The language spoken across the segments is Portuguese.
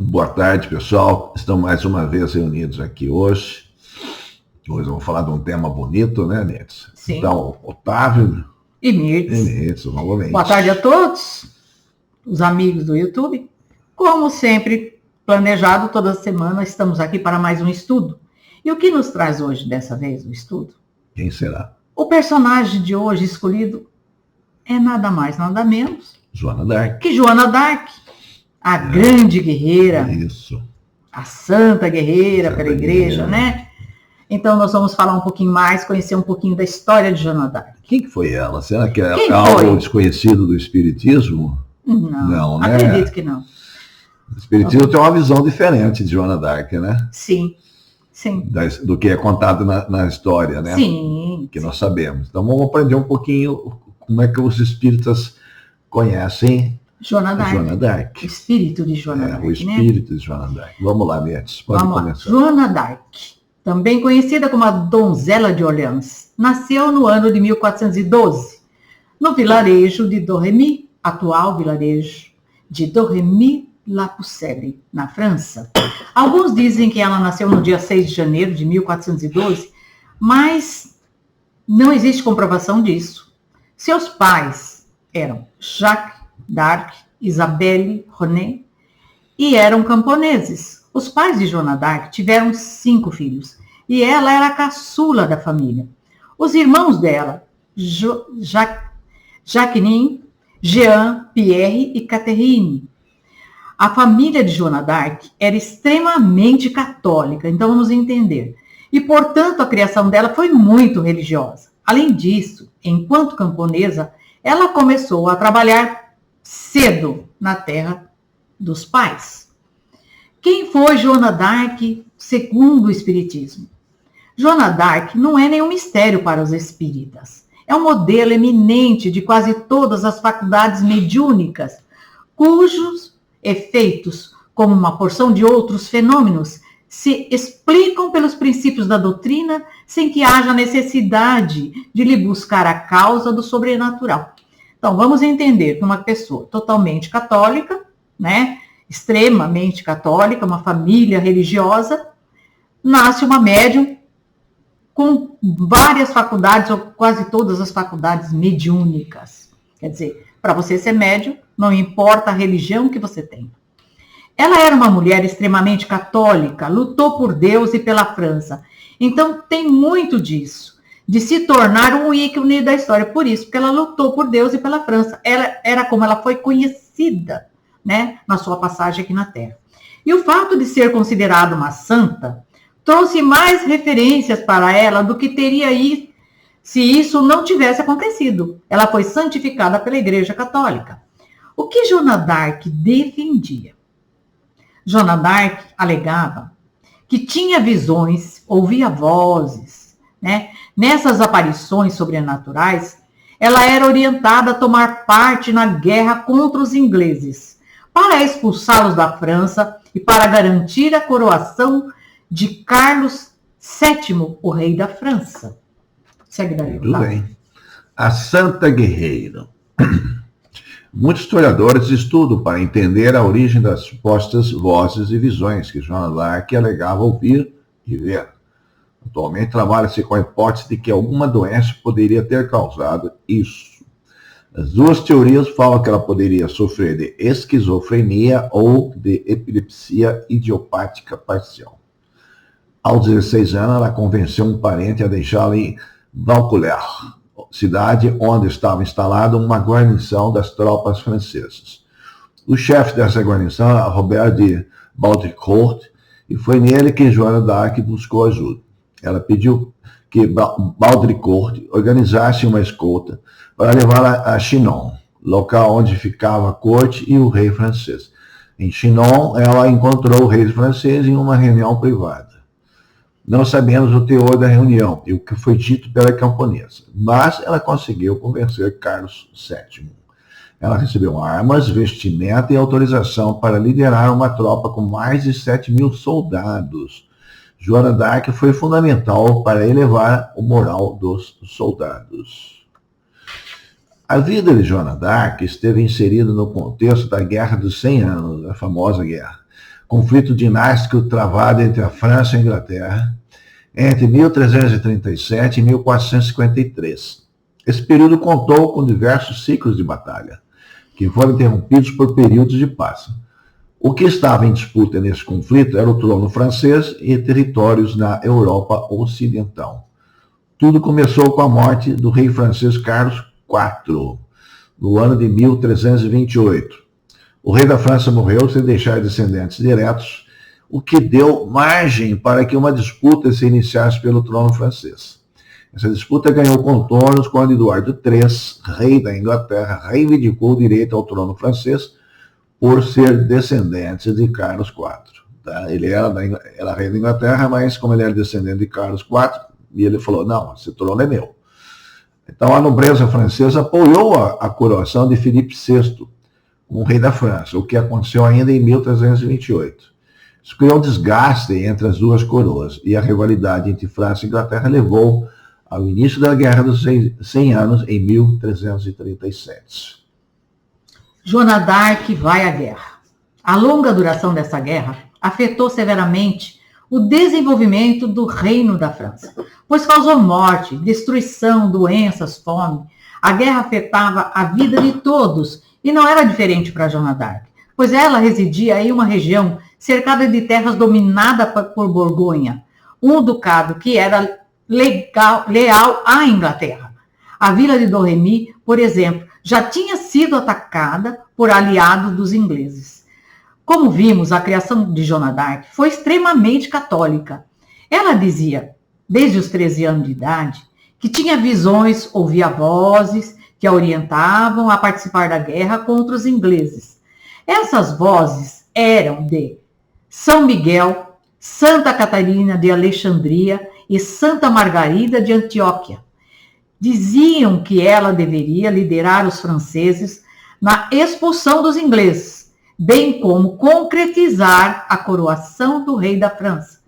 Boa tarde, pessoal. Estamos mais uma vez reunidos aqui hoje. Hoje vamos falar de um tema bonito, né, Nitz? Sim. Então, Otávio e Nitz novamente. Boa tarde a todos, os amigos do YouTube. Como sempre, planejado, toda semana estamos aqui para mais um estudo. E o que nos traz hoje, dessa vez, o estudo? Quem será? O personagem de hoje escolhido é nada mais, nada menos Joana d'Arc. que Joana d'Arc, a grande guerreira, Isso. a santa guerreira Santa pela igreja, guerreira. né? Então nós vamos falar um pouquinho mais, conhecer um pouquinho da história de Joana d'Arc. Quem que foi ela? Será que é Quem algo foi? desconhecido do Espiritismo? Não, né? Acredito que não. O Espiritismo tem uma visão diferente de Joana d'Arc, né? Sim, sim. Do que é contado na história, né? Sim. Que nós sabemos. Então vamos aprender um pouquinho como é que os espíritas conhecem Joana d'Arc. Joana d'Arc. O espírito de Joana d'Arc, O espírito de Joana d'Arc. Vamos lá, Nitz. Pode Vamos lá. começar. Joana d'Arc, também conhecida como a Donzela de Orleans, nasceu no ano de 1412, no vilarejo de Domremy, atual vilarejo de Domremy-la-Pucelle, na França. Alguns dizem que ela nasceu no dia 6 de janeiro de 1412, mas não existe comprovação disso. Seus pais eram Jacques d'Arc, Isabelle René, e eram camponeses. Os pais de Joana d'Arc tiveram 5 filhos, e ela era a caçula da família. Os irmãos dela, Jacqueline, Jean, Pierre e Catherine. A família de Joana d'Arc era extremamente católica, então vamos entender. E, portanto, a criação dela foi muito religiosa. Além disso, enquanto camponesa, ela começou a trabalhar cedo na terra dos pais. Quem foi Joana d'Arc segundo o Espiritismo? Joana d'Arc não é nenhum mistério para os espíritas. É um modelo eminente de quase todas as faculdades mediúnicas, cujos efeitos, como uma porção de outros fenômenos, se explicam pelos princípios da doutrina sem que haja necessidade de lhe buscar a causa do sobrenatural. Então, vamos entender que uma pessoa totalmente católica, né, extremamente católica, uma família religiosa, nasce uma médium com várias faculdades, ou quase todas as faculdades mediúnicas. Quer dizer, para você ser médium, não importa a religião que você tem. Ela era uma mulher extremamente católica, lutou por Deus e pela França. Então, tem muito disso, de se tornar um ícone da história. Por isso, porque ela lutou por Deus e pela França. Ela era como ela foi conhecida, né, na sua passagem aqui na Terra. E o fato de ser considerada uma santa trouxe mais referências para ela do que teria aí se isso não tivesse acontecido. Ela foi santificada pela Igreja Católica. O que Joana d'Arc defendia? Joana d'Arc alegava que tinha visões, ouvia vozes, né? Nessas aparições sobrenaturais, ela era orientada a tomar parte na guerra contra os ingleses, para expulsá-los da França e para garantir a coroação de Carlos VII, o rei da França. Segue daí. Tudo bem. A Santa Guerreira. Muitos historiadores estudam para entender a origem das supostas vozes e visões que Joana d'Arc alegava ouvir e ver. Atualmente trabalha-se com a hipótese de que alguma doença poderia ter causado isso. As duas teorias falam que ela poderia sofrer de esquizofrenia ou de epilepsia idiopática parcial. Aos 16 anos, ela convenceu um parente a deixá-la em Vaucouleurs, cidade onde estava instalada uma guarnição das tropas francesas. O chefe dessa guarnição era Robert de Baudricourt, e foi nele que Joana d'Arc buscou ajuda. Ela pediu que Baudricourt organizasse uma escolta para levá-la a Chinon, local onde ficava a corte e o rei francês. Em Chinon, ela encontrou o rei francês em uma reunião privada. Não sabemos o teor da reunião e o que foi dito pela camponesa, mas ela conseguiu convencer Carlos VII. Ela recebeu armas, vestimenta e autorização para liderar uma tropa com mais de 7.000 soldados. Joana d'Arc foi fundamental para elevar o moral dos soldados. A vida de Joana d'Arc esteve inserida no contexto da Guerra dos 100 Anos, a famosa guerra, conflito dinástico travado entre a França e a Inglaterra entre 1337 e 1453. Esse período contou com diversos ciclos de batalha, que foram interrompidos por períodos de paz. O que estava em disputa nesse conflito era o trono francês e territórios na Europa Ocidental. Tudo começou com a morte do rei francês Carlos IV, no ano de 1328. O rei da França morreu sem deixar descendentes diretos, o que deu margem para que uma disputa se iniciasse pelo trono francês. Essa disputa ganhou contornos quando Eduardo III, rei da Inglaterra, reivindicou o direito ao trono francês por ser descendente de Carlos IV. Tá? Ele era rei da Inglaterra, mas como ele era descendente de Carlos IV, e ele falou, não, esse trono é meu. Então a nobreza francesa apoiou a coroação de Filipe VI, como rei da França, o que aconteceu ainda em 1328. Isso criou um desgaste entre as duas coroas, e a rivalidade entre França e Inglaterra levou ao início da Guerra dos 100 Anos, em 1337. Joana d'Arc vai à guerra. A longa duração dessa guerra afetou severamente o desenvolvimento do reino da França, pois causou morte, destruição, doenças, fome. A guerra afetava a vida de todos e não era diferente para Joana d'Arc, pois ela residia em uma região cercada de terras dominada por Borgonha, um ducado que era leal à Inglaterra. A vila de Domremy, por exemplo, já tinha sido atacada por aliados dos ingleses. Como vimos, a criação de Joana d'Arc foi extremamente católica. Ela dizia, desde os 13 anos de idade, que tinha visões, ouvia vozes que a orientavam a participar da guerra contra os ingleses. Essas vozes eram de São Miguel, Santa Catarina de Alexandria e Santa Margarida de Antioquia. Diziam que ela deveria liderar os franceses na expulsão dos ingleses, bem como concretizar a coroação do rei da França,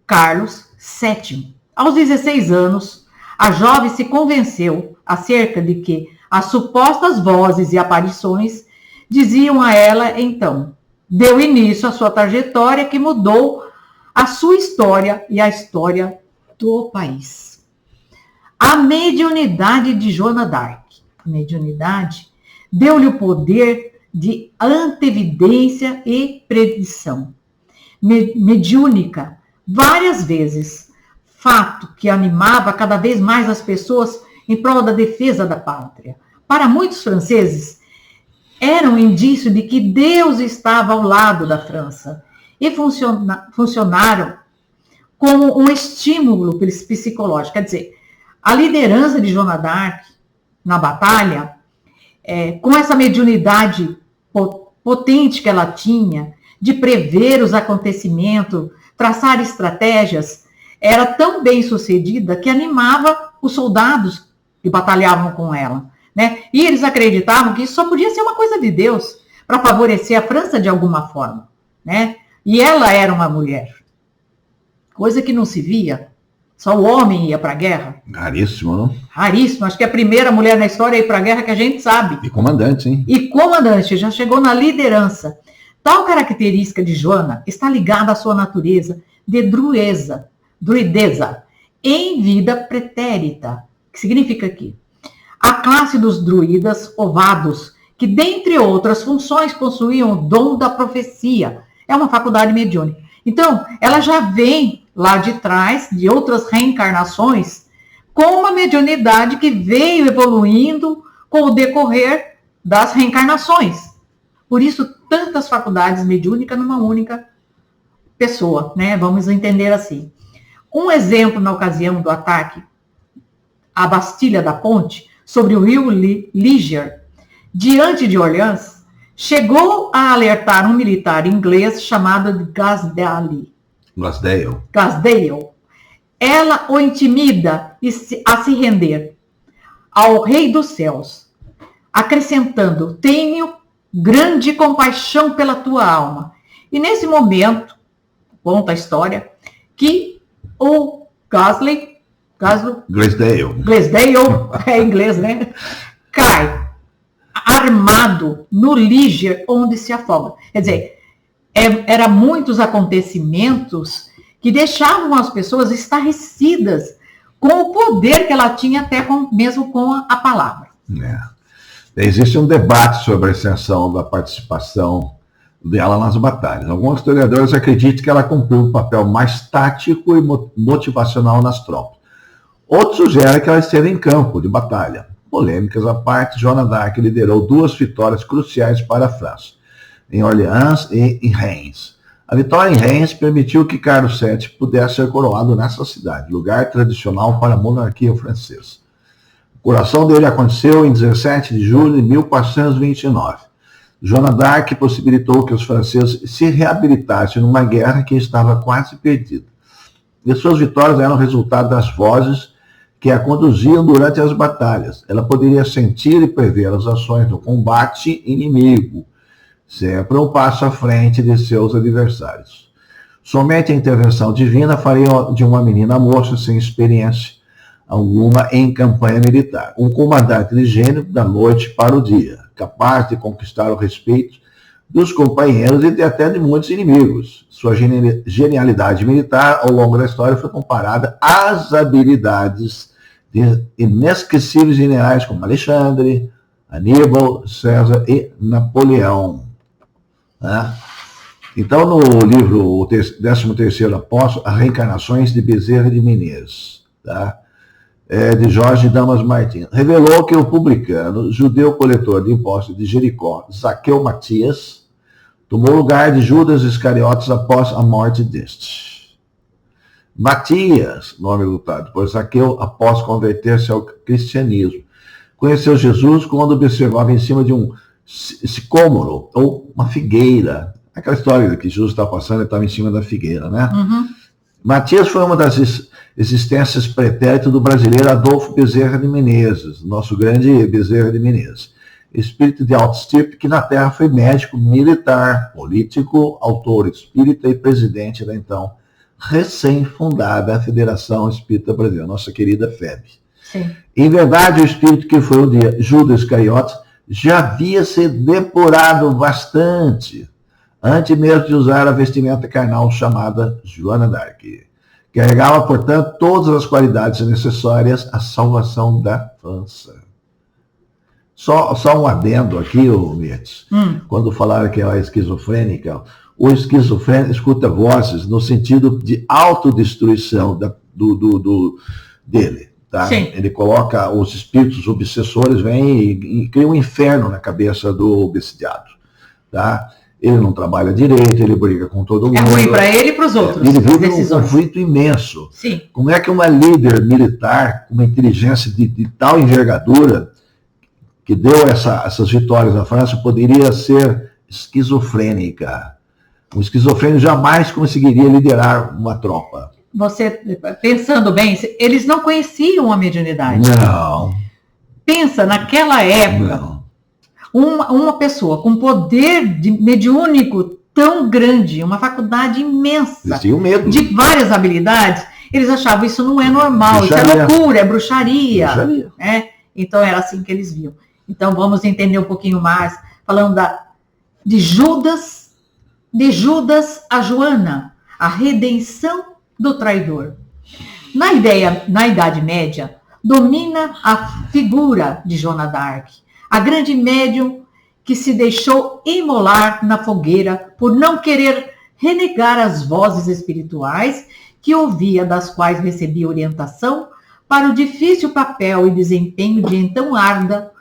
Carlos VII. Aos 16 anos, a jovem se convenceu acerca de que as supostas vozes e aparições diziam a ela então. Deu início à sua trajetória que mudou a sua história e a história do país. A mediunidade de Joana d'Arc. A mediunidade deu-lhe o poder de antevidência e predição. Mediúnica, várias vezes, fato que animava cada vez mais as pessoas em prol da defesa da pátria. Para muitos franceses, era um indício de que Deus estava ao lado da França e funcionaram como um estímulo psicológico. Quer dizer, a liderança de Joana d'Arc na batalha, com essa mediunidade potente que ela tinha, de prever os acontecimentos, traçar estratégias, era tão bem sucedida que animava os soldados que batalhavam com ela. Né? E eles acreditavam que isso só podia ser uma coisa de Deus, para favorecer a França de alguma forma. Né? E ela era uma mulher, coisa que não se via. Só o homem ia para a guerra. Raríssimo, não? Raríssimo. Acho que é a primeira mulher na história a ir para a guerra que a gente sabe. E comandante, hein? E comandante, já chegou na liderança. Tal característica de Joana está ligada à sua natureza de druideza, em vida pretérita. O que significa aqui? A classe dos druidas ovados, que dentre outras funções possuíam o dom da profecia. É uma faculdade mediúnica. Então, ela já vem lá de trás, de outras reencarnações, com uma mediunidade que veio evoluindo com o decorrer das reencarnações. Por isso, tantas faculdades mediúnicas numa única pessoa, né? Vamos entender assim. Um exemplo na ocasião do ataque à Bastilha da Ponte, sobre o rio Liger, diante de Orleans, chegou a alertar um militar inglês chamado de Glasdale. Ela o intimida a se render ao Rei dos Céus, acrescentando, tenho grande compaixão pela tua alma. E nesse momento, conta a história, que o Glasdale, é inglês, né? Cai armado no Liger, onde se afoga. Quer dizer, Era muitos acontecimentos que deixavam as pessoas estarrecidas com o poder que ela tinha até mesmo com a palavra. Existe um debate sobre a extensão da participação dela nas batalhas. Alguns historiadores acreditam que ela cumpriu um papel mais tático e motivacional nas tropas. Outros sugerem que ela esteve em campo de batalha. Polêmicas à parte, Joana d'Arc liderou 2 vitórias cruciais para a França, em Orleans e em Reims. A vitória em Reims permitiu que Carlos VII pudesse ser coroado nessa cidade, lugar tradicional para a monarquia francesa. A coroação dele aconteceu em 17 de julho de 1429. Joana d'Arc possibilitou que os franceses se reabilitassem numa guerra que estava quase perdida. E suas vitórias eram resultado das vozes que a conduziam durante as batalhas. Ela poderia sentir e prever as ações do combate inimigo, sempre um passo à frente de seus adversários. Somente a intervenção divina faria de uma menina moça sem experiência alguma em campanha militar, um comandante de gênio da noite para o dia, capaz de conquistar o respeito dos companheiros e até de muitos inimigos. Sua genialidade militar ao longo da história foi comparada às habilidades de inesquecíveis generais como Alexandre, Aníbal, César e Napoleão. Então, no livro o 13º Apóstolo, As Reencarnações de Bezerra de Menezes, de Jorge Damas Martins, revelou que o publicano, judeu coletor de impostos de Jericó, Zaqueu Matias, tomou o lugar de Judas Iscariotes após a morte deste. Matias, nome lutado por Zaqueu, após converter-se ao cristianismo, conheceu Jesus quando observava em cima de um sicômoro, ou uma figueira. Aquela história que Jesus está passando, ele estava em cima da figueira, né? Uhum. Matias foi uma das existências pretéritas do brasileiro Adolfo Bezerra de Menezes, nosso grande Bezerra de Menezes. Espírito de alto estirpe que na Terra foi médico, militar, político, autor espírita e presidente da então recém-fundada Federação Espírita Brasileira, nossa querida FEB. Sim. Em verdade, o espírito que foi o de Judas Iscariotes já havia se depurado bastante, antes mesmo de usar a vestimenta carnal chamada Joana d'Arc. Carregava, portanto, todas as qualidades necessárias à salvação da França. Só um adendo aqui, Mirtes. Quando falaram que ela é esquizofrênica, o esquizofrênico escuta vozes no sentido de autodestruição dele. Tá? Ele coloca, os espíritos obsessores vêm e criam um inferno na cabeça do obsidiado. Tá? Ele não trabalha direito, ele briga com todo mundo. É ruim para ele e para os outros. Ele vive um conflito imenso. Sim. Como é que uma líder militar, com uma inteligência de tal envergadura, que deu essas vitórias na França, poderia ser esquizofrênica? Um esquizofrênico jamais conseguiria liderar uma tropa. Você, pensando bem, eles não conheciam a mediunidade. Não. Pensa, naquela época... Não. Uma pessoa com poder mediúnico tão grande, uma faculdade imensa, eles tinham medo. De várias habilidades, eles achavam isso não é normal, bruxaria. Isso é loucura, é bruxaria. Então era assim que eles viam. Então vamos entender um pouquinho mais, falando de Judas a Joana, a redenção do traidor. Na Idade Média, domina a figura de Joana d'Arc, a grande médium que se deixou imolar na fogueira por não querer renegar as vozes espirituais que ouvia, das quais recebia orientação para o difícil papel e desempenho de então árdua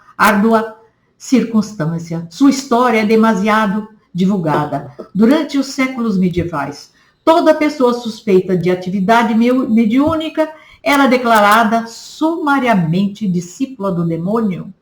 circunstância. Sua história é demasiado divulgada. Durante os séculos medievais, toda pessoa suspeita de atividade mediúnica era declarada sumariamente discípula do demônio,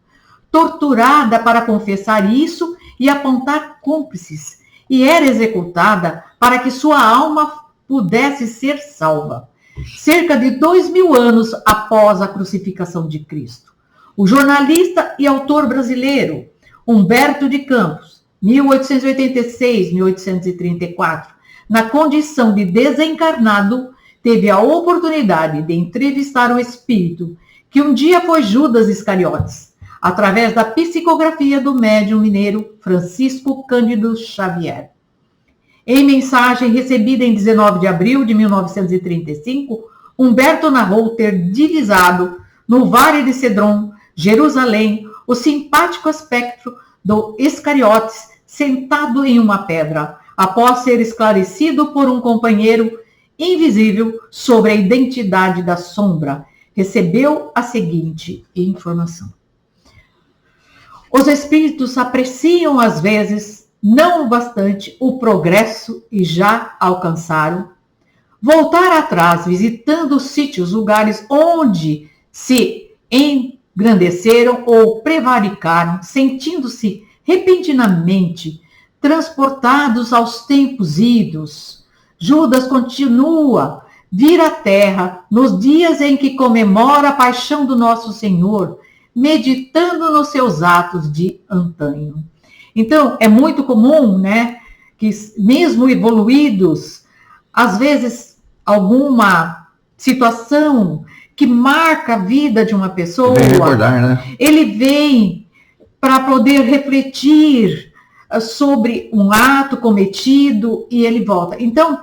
torturada para confessar isso e apontar cúmplices, e era executada para que sua alma pudesse ser salva. Cerca de 2000 anos após a crucificação de Cristo, o jornalista e autor brasileiro Humberto de Campos, 1886-1834, na condição de desencarnado, teve a oportunidade de entrevistar um espírito que um dia foi Judas Iscariotes, através da psicografia do médium mineiro Francisco Cândido Xavier. Em mensagem recebida em 19 de abril de 1935, Humberto narrou ter divisado no Vale de Cedron, Jerusalém, o simpático aspecto do Iscariotes sentado em uma pedra, após ser esclarecido por um companheiro invisível sobre a identidade da sombra. Recebeu a seguinte informação. Os espíritos apreciam às vezes não o bastante o progresso e já alcançaram. Voltar atrás, visitando os sítios, lugares onde se engrandeceram ou prevaricaram, sentindo-se repentinamente transportados aos tempos idos. Judas continua vir à terra nos dias em que comemora a paixão do nosso Senhor, meditando nos seus atos de antanho. Então, é muito comum, né, que mesmo evoluídos, às vezes alguma situação que marca a vida de uma pessoa, recordar, né? Ele vem para poder refletir sobre um ato cometido e ele volta. Então,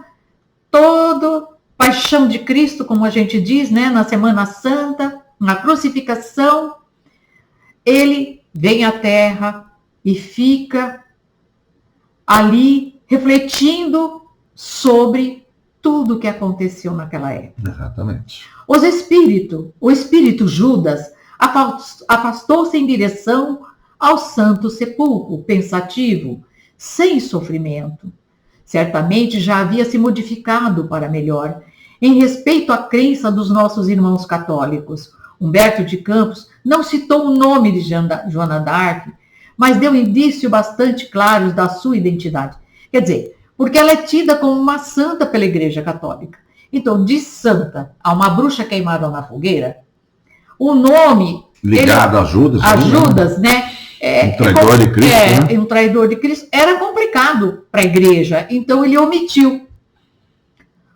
toda paixão de Cristo, como a gente diz, né, na Semana Santa, na crucificação, ele vem à terra e fica ali refletindo sobre tudo o que aconteceu naquela época. Exatamente. O espírito Judas afastou-se em direção ao Santo Sepulcro, pensativo, sem sofrimento. Certamente já havia se modificado para melhor, em respeito à crença dos nossos irmãos católicos. Humberto de Campos não citou o nome de Joana d'Arc, mas deu indícios bastante claros da sua identidade. Quer dizer, porque ela é tida como uma santa pela Igreja Católica. Então, de santa a uma bruxa queimada na fogueira, o nome... Ligado a Judas. A Judas, né? Um traidor de Cristo. Né? Um traidor de Cristo. Era complicado para a Igreja, então ele omitiu.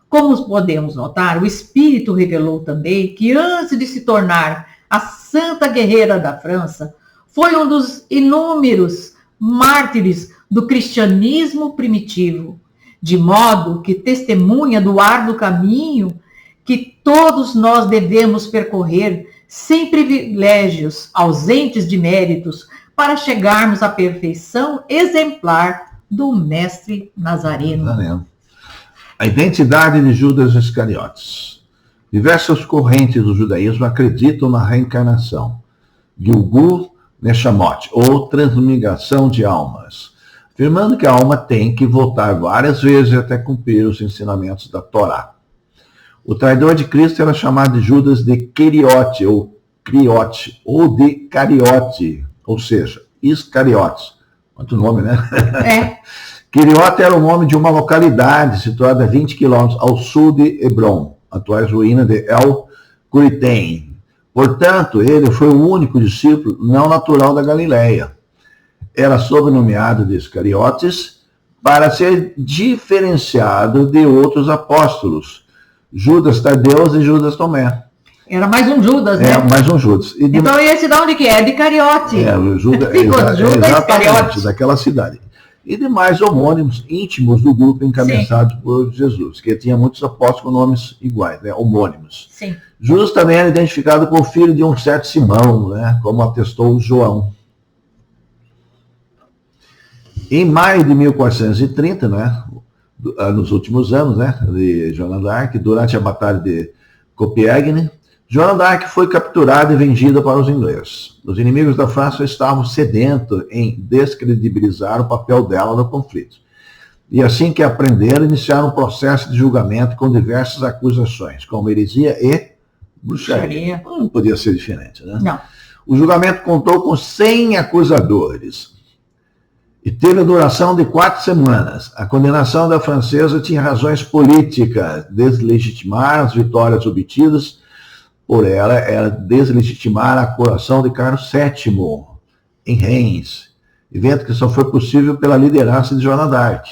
Como podemos notar, o Espírito revelou também que antes de se tornar a santa guerreira da França, foi um dos inúmeros mártires do cristianismo primitivo, de modo que testemunha do árduo caminho que todos nós devemos percorrer, sem privilégios, ausentes de méritos, para chegarmos à perfeição exemplar do Mestre Nazareno. A identidade de Judas Iscariotes. Diversas correntes do judaísmo acreditam na reencarnação, Gilgul Neshamot, ou transmigração de almas, afirmando que a alma tem que voltar várias vezes até cumprir os ensinamentos da Torá. O traidor de Cristo era chamado de Judas de Queriote, ou Criote, ou de Cariote, ou seja, Iscariotes. Quanto nome, né? Queriote era o nome de uma localidade situada a 20 quilômetros ao sul de Hebron, atuais ruínas de El Curitem. Portanto, ele foi o único discípulo não natural da Galileia. Era sobrenomeado de Iscariotes para ser diferenciado de outros apóstolos, Judas Tadeu e Judas Tomé. Era mais um Judas, né? Mais um Judas. Então esse de onde que é? De Cariote. O Judas, exatamente, daquela cidade. E demais homônimos íntimos do grupo encabeçado por Jesus, que tinha muitos apóstolos com nomes iguais, né? Homônimos. Sim. Judas também era identificado como filho de um certo Simão, né? Como atestou João. Em maio de 1430, né? Nos últimos anos, né? De Joana d'Arc, durante a Batalha de Compiègne, Joana d'Arc foi capturada e vendida para os ingleses. Os inimigos da França estavam sedentos em descredibilizar o papel dela no conflito. E assim que aprenderam, iniciaram um processo de julgamento com diversas acusações, como heresia e bruxaria. Não podia ser diferente, né? Não. O julgamento contou com 100 acusadores e teve a duração de 4 semanas. A condenação da francesa tinha razões políticas, deslegitimar as vitórias obtidas por ela era deslegitimar a coroação de Carlos VII em Reims, evento que só foi possível pela liderança de Joana d'Arc.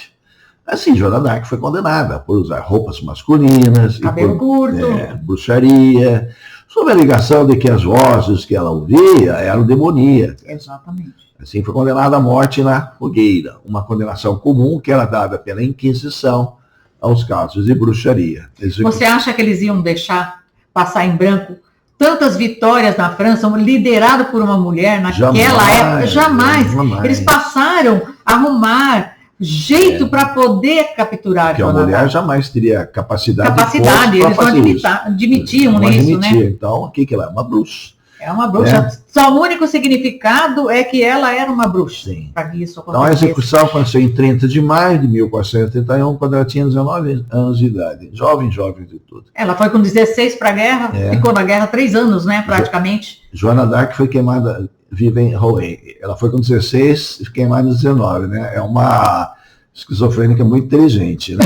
Assim, Joana d'Arc foi condenada por usar roupas masculinas, cabelo curto, bruxaria, sob a alegação de que as vozes que ela ouvia eram demoníacas. Exatamente. Assim foi condenado à morte na fogueira, uma condenação comum que era dada pela Inquisição aos casos de bruxaria. Você acha que eles iam deixar passar em branco tantas vitórias na França, liderado por uma mulher naquela época? Jamais. Eles passaram a arrumar jeito para poder capturar porque a mulher jamais teria capacidade eles não admitiam isso, né? Então, o que ela é? Uma bruxa. É uma bruxa. Só o único significado é que ela era uma bruxa. Sim. Para que isso acontecesse. Então, a execução aconteceu em 30 de maio de 1431, quando ela tinha 19 anos de idade. Jovem de tudo. Ela foi com 16 para a guerra, ficou na guerra 3 anos, né, praticamente. Joana d'Arc foi queimada viva em Rouen. Ela foi com 16 e queimada em 19, né? É uma esquizofrênica muito inteligente, né?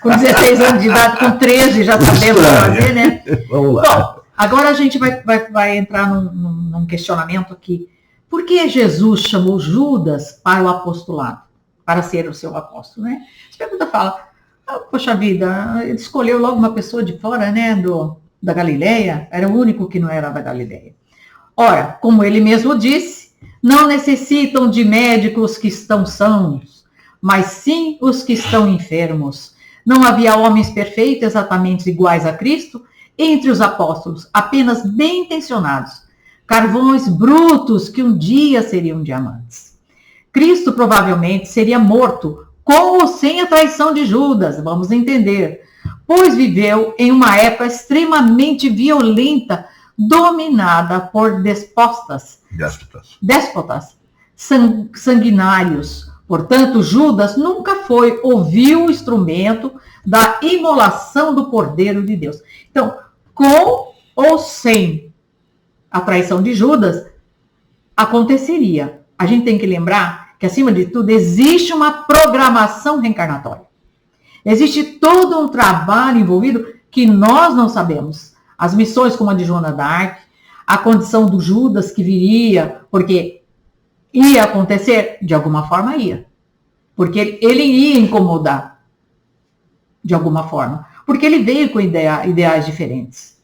Com 16 anos de idade, com 13 já sabemos fazer, né? Vamos lá. Bom, agora a gente vai entrar num questionamento aqui. Por que Jesus chamou Judas para o apostolado? Para ser o seu apóstolo, né? Essa pergunta fala, poxa vida, ele escolheu logo uma pessoa de fora, né, da Galileia, era o único que não era da Galileia. Ora, como ele mesmo disse, não necessitam de médicos que estão sãos, mas sim os que estão enfermos. Não havia homens perfeitos, exatamente iguais a Cristo, entre os apóstolos, apenas bem intencionados, carvões brutos que um dia seriam diamantes. Cristo provavelmente seria morto, com ou sem a traição de Judas, vamos entender, pois viveu em uma época extremamente violenta, dominada por déspotas sanguinários. Portanto, Judas nunca foi o vil instrumento da imolação do Cordeiro de Deus. Então, com ou sem a traição de Judas, aconteceria. A gente tem que lembrar que, acima de tudo, existe uma programação reencarnatória. Existe todo um trabalho envolvido que nós não sabemos. As missões como a de Joana d'Arc, a condição do Judas que viria, porque ia acontecer, de alguma forma ia. Porque ele ia incomodar, de alguma forma. Porque ele veio com ideais diferentes,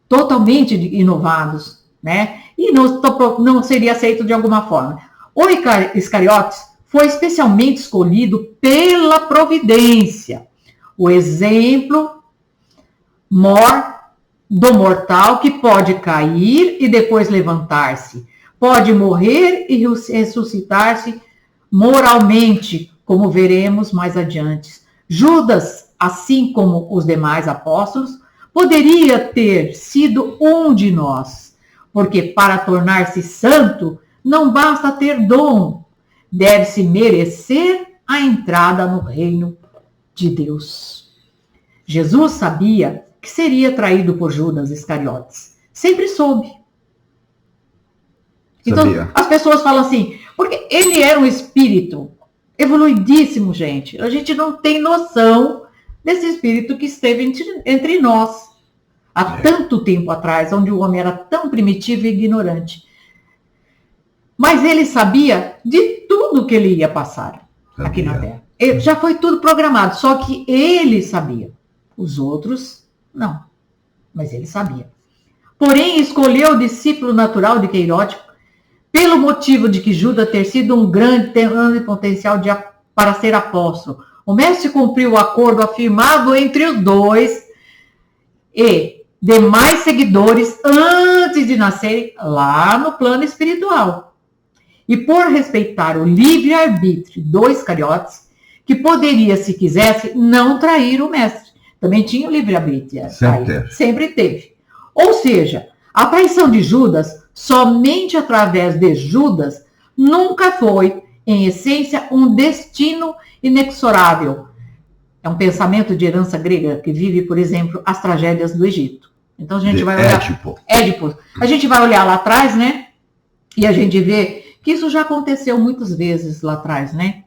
totalmente inovados, né? E não seria aceito de alguma forma. O Iscariotes foi especialmente escolhido pela providência. O exemplo do mortal que pode cair e depois levantar-se. Pode morrer e ressuscitar-se moralmente, como veremos mais adiante. Judas, assim como os demais apóstolos, poderia ter sido um de nós, porque para tornar-se santo, não basta ter dom, deve-se merecer a entrada no reino de Deus. Jesus sabia que seria traído por Judas Iscariotes. Sempre soube. Então, as pessoas falam assim, porque ele era um espírito evoluidíssimo, gente. A gente não tem noção desse espírito que esteve entre nós há tanto tempo atrás, onde o homem era tão primitivo e ignorante. Mas ele sabia de tudo que ele ia passar aqui na Terra. Já foi tudo programado, só que ele sabia. Os outros, não. Mas ele sabia. Porém, escolheu o discípulo natural de Queirótico pelo motivo de que Judas ter sido um grande potencial para ser apóstolo. O mestre cumpriu o acordo afirmado entre os dois e demais seguidores antes de nascerem lá no plano espiritual. E por respeitar o livre-arbítrio dos Iscariotes, que poderia, se quisesse, não trair o mestre. Também tinha o livre-arbítrio. Sempre teve. Ou seja, a traição de Judas, somente através de Judas, nunca foi, em essência, um destino inexorável. É um pensamento de herança grega que vive, por exemplo, as tragédias do Egito. Então a gente vai olhar... Édipo. A gente vai olhar lá atrás, né? E a gente vê que isso já aconteceu muitas vezes lá atrás, né?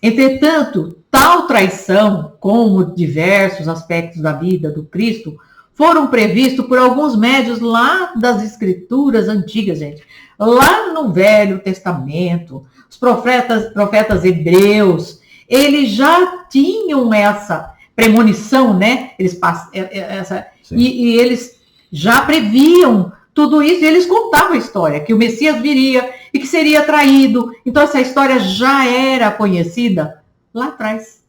Entretanto, tal traição, como diversos aspectos da vida do Cristo, foram previstos por alguns médios lá das escrituras antigas, gente. Lá no Velho Testamento, os profetas hebreus, eles já tinham essa premonição, né? E eles já previam tudo isso, e eles contavam a história, que o Messias viria e que seria traído. Então, essa história já era conhecida lá atrás.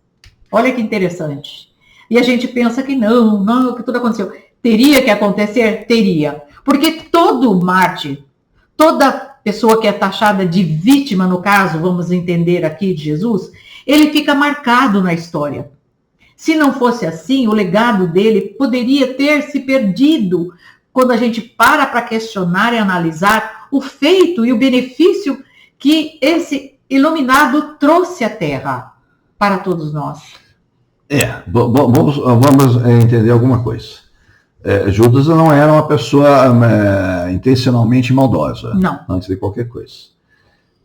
Olha que interessante. E a gente pensa que não, que tudo aconteceu. Teria que acontecer? Teria. Porque todo mártir, toda pessoa que é taxada de vítima, no caso, vamos entender aqui, de Jesus, ele fica marcado na história. Se não fosse assim, o legado dele poderia ter se perdido quando a gente para questionar e analisar o feito e o benefício que esse iluminado trouxe à Terra para todos nós. Vamos entender alguma coisa. Judas não era uma pessoa intencionalmente maldosa, não, antes de qualquer coisa.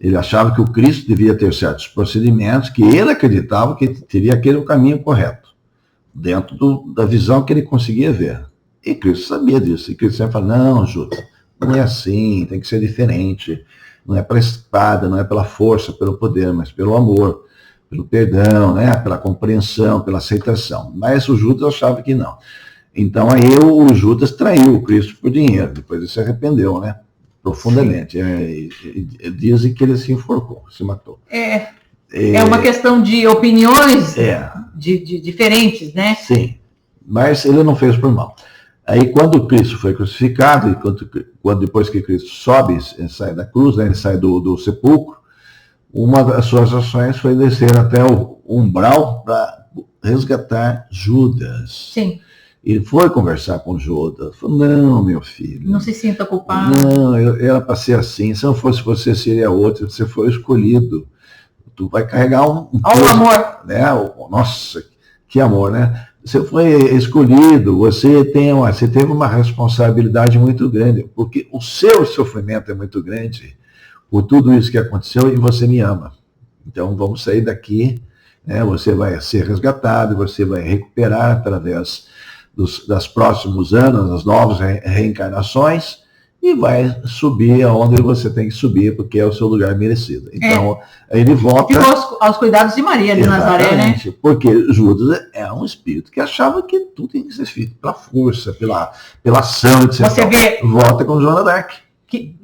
Ele achava que o Cristo devia ter certos procedimentos que ele acreditava que teria aquele o caminho correto, dentro da visão que ele conseguia ver. E Cristo sabia disso. E Cristo sempre fala, não, Judas, não é assim, tem que ser diferente. Não é pela espada, não é pela força, pelo poder, mas pelo amor, pelo perdão, né? Pela compreensão, pela aceitação. Mas o Judas achava que não. Então aí o Judas traiu o Cristo por dinheiro. Depois ele se arrependeu, né? Profundamente. Dizem que ele se enforcou, se matou. É uma questão de opiniões de diferentes, né? Sim, mas ele não fez por mal. Aí quando Cristo foi crucificado, e quando depois que Cristo sobe, sai da cruz, né, ele sai do sepulcro, uma das suas ações foi descer até o umbral para resgatar Judas. Sim. Ele foi conversar com Judas, falou, não, meu filho. Não se sinta culpado. Não, era para ser assim, se não fosse você, seria outro, você foi escolhido. Tu vai carregar um Olha o amor. Né? Nossa, que amor, né? Você foi escolhido, você teve uma responsabilidade muito grande, porque o seu sofrimento é muito grande por tudo isso que aconteceu e você me ama. Então vamos sair daqui, né? Você vai ser resgatado, você vai recuperar através dos próximos anos, das novas reencarnações, e vai subir aonde você tem que subir, porque é o seu lugar merecido. Então, ele volta... Ficou aos cuidados de Maria, de Nazaré, né? Porque Judas é um espírito que achava que tudo tem que ser feito pela força, pela ação, etc. Você vê... Volta com Joana d'Arc.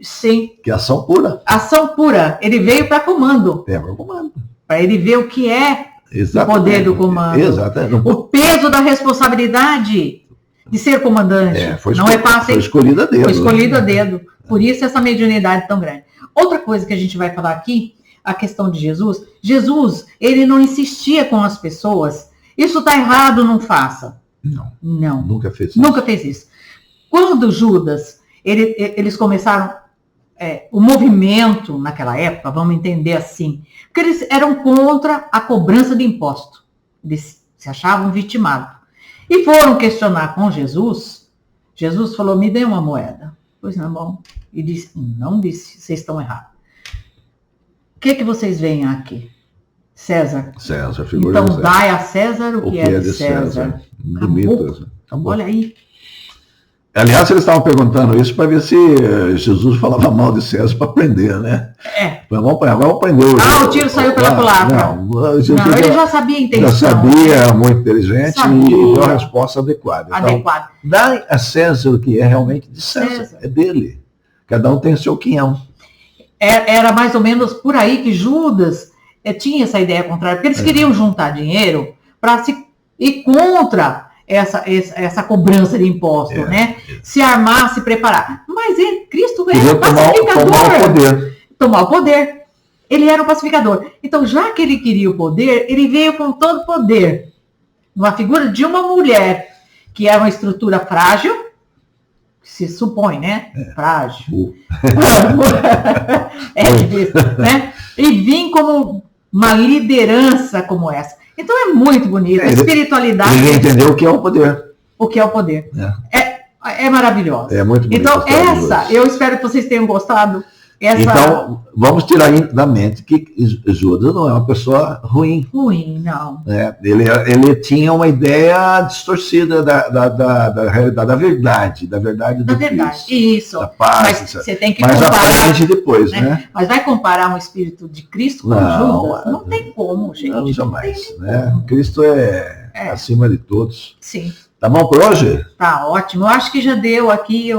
Sim. Que é ação pura. Ação pura. Ele veio para comando. É para comando. Para ele ver o que é Exatamente. O poder do comando. Exatamente. O peso da responsabilidade de ser comandante. Não é fácil. Foi escolhido a dedo. Foi escolhido a dedo. Por isso essa mediunidade tão grande. Outra coisa que a gente vai falar aqui, a questão de Jesus. Jesus, ele não insistia com as pessoas. Isso está errado, não faça. Não. Nunca fez isso. Nunca fez isso. Quando Judas, eles começaram o movimento naquela época, vamos entender assim, porque eles eram contra a cobrança de imposto. Eles se achavam vitimados. E foram questionar com Jesus. Jesus falou, me dê uma moeda. Pois não, bom. E disse, não disse, vocês estão errados. O que vocês veem aqui? César. César, figura então, de César. dai a César o que é de César. Bonito. Olha aí. Aliás, eles estavam perguntando isso para ver se Jesus falava mal de César para aprender, né? Vamos aprender. O tiro saiu pela culatra. Não, ele já sabia a intenção. Já sabia, muito inteligente, e deu a resposta adequada. Então, dá a César o que é realmente de César. É dele. Cada um tem o seu quinhão. Era mais ou menos por aí que Judas tinha essa ideia contrária, porque eles queriam juntar dinheiro para se ir contra essa cobrança de imposto, né? Se armar, se preparar. Mas Cristo era um pacificador. Tomar o poder. Ele era um pacificador. Então, já que ele queria o poder, ele veio com todo o poder. Uma figura de uma mulher, que era uma estrutura frágil, se supõe, né? Frágil. Difícil, né? E vim como uma liderança como essa. Então é muito bonito. A espiritualidade. Ele entendeu o que é o poder. O que é o poder. É maravilhoso. É muito bonito. Então, eu espero que vocês tenham gostado. Então, vamos tirar da mente que Judas não é uma pessoa ruim. Ruim, não. Ele tinha uma ideia distorcida da realidade, da verdade do Cristo. Isso. Da paz. Mas você tem que comparar. Mas aprende depois, né? Mas vai comparar um espírito de Cristo com Judas? Não tem como, gente. Não, jamais. Né? Cristo é acima de todos. Sim. Tá bom por hoje? Tá ótimo. Eu acho que já deu aqui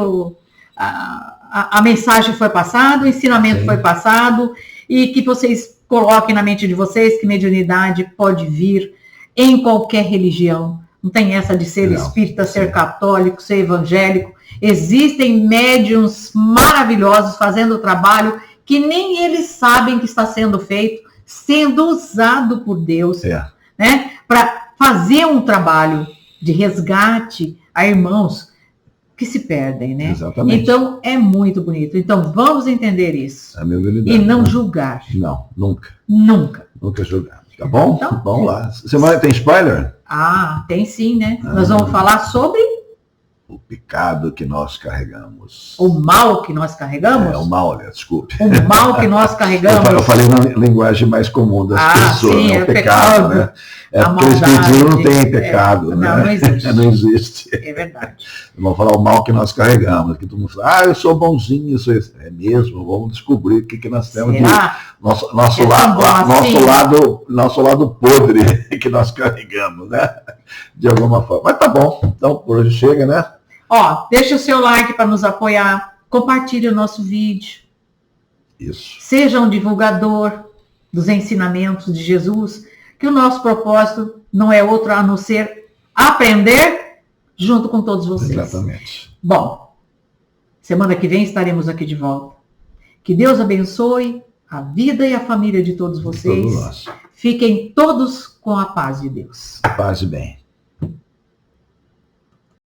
a mensagem foi passada, o ensinamento Sim. foi passado, e que vocês coloquem na mente de vocês que mediunidade pode vir em qualquer religião. Não tem essa de ser espírita, ser católico, ser evangélico. Existem médiuns maravilhosos fazendo o trabalho que nem eles sabem que está sendo feito, sendo usado por Deus, né, para fazer um trabalho de resgate a irmãos que se perdem, né? Exatamente. Então, é muito bonito. Então, vamos entender isso. A mediunidade, e não julgar. Não, nunca. Nunca. Nunca julgar. Tá bom? Então, vamos lá. Semana tem spoiler? Tem sim, né? Nós vamos falar sobre o pecado que nós carregamos. O mal que nós carregamos? O mal, né? Desculpe. O mal que nós carregamos. Eu falei na linguagem mais comum das pessoas, sim, né? O pecado, né? Porque o Espiritismo não tem pecado, né? Não existe. Não existe. É verdade. Vamos falar o mal que nós carregamos. Que todo mundo fala, eu sou bonzinho, eu sou esse. É mesmo, vamos descobrir o que nós temos de nosso lado podre que nós carregamos, né? De alguma forma. Mas tá bom. Então, por hoje chega, né? Deixa o seu like para nos apoiar. Compartilhe o nosso vídeo. Isso. Seja um divulgador dos ensinamentos de Jesus, que o nosso propósito não é outro a não ser aprender junto com todos vocês. Exatamente. Bom, semana que vem estaremos aqui de volta. Que Deus abençoe a vida e a família de todos vocês. Todos nós. Fiquem todos com a paz de Deus. Paz e bem.